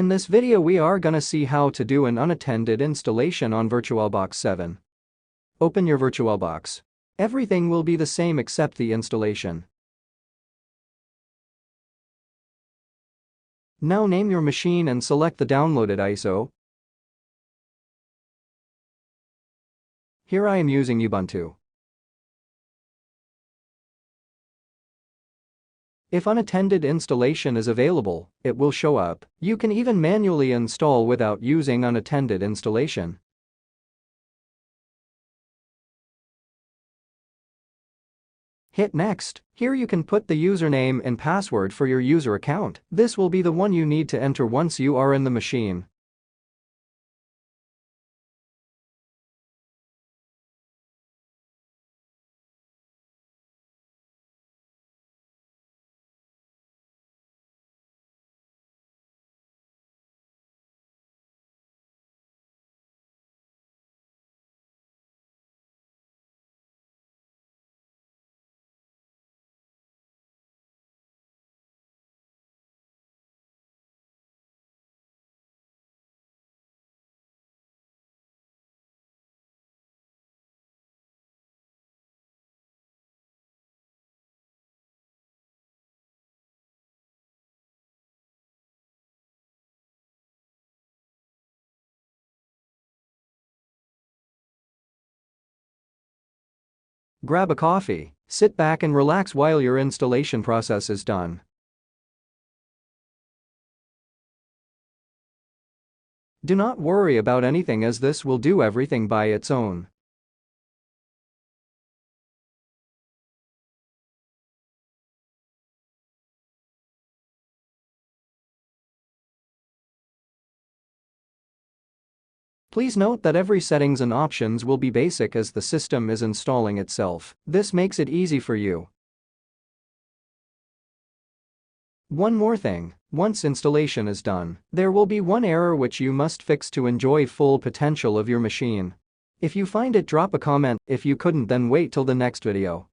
In this video we are gonna see how to do an unattended installation on VirtualBox 7. Open your VirtualBox. Everything will be the same except the installation. Now name your machine and select the downloaded ISO. Here I am using Ubuntu. If unattended installation is available, it will show up. You can even manually install without using unattended installation. Hit Next. Here you can put the username and password for your user account. This will be the one you need to enter once you are in the machine. Grab a coffee, sit back and relax while your installation process is done. Do not worry about anything as this will do everything by its own. Please note that every settings and options will be basic as the system is installing itself. This makes it easy for you. One more thing, once installation is done, there will be one error which you must fix to enjoy full potential of your machine. If you find it, drop a comment. If you couldn't, then wait till the next video.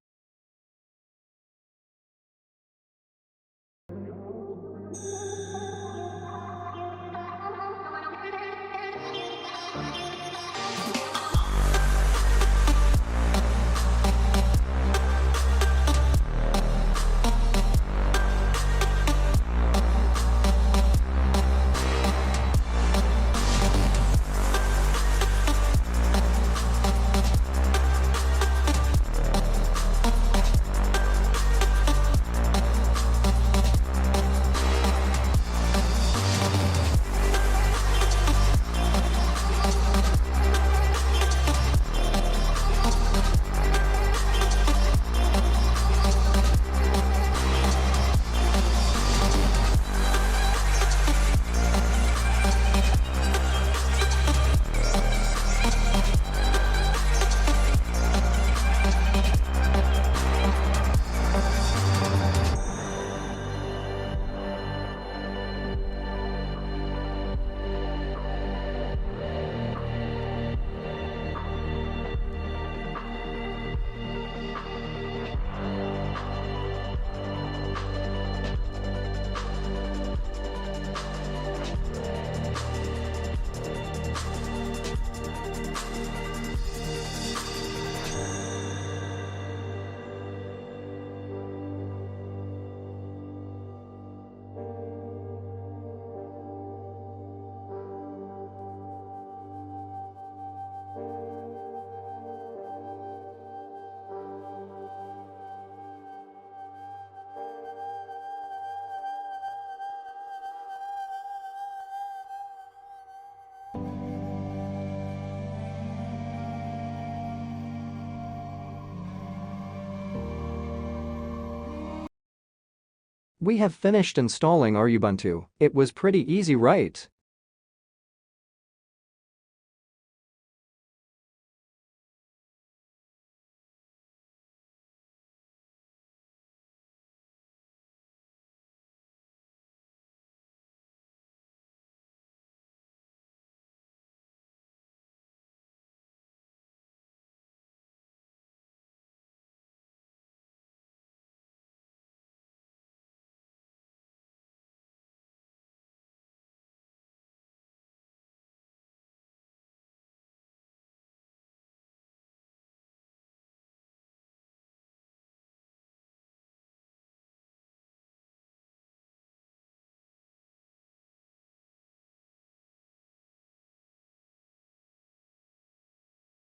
We have finished installing our Ubuntu. It was pretty easy, right?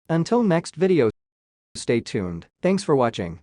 Until next video, stay tuned. Thanks for watching.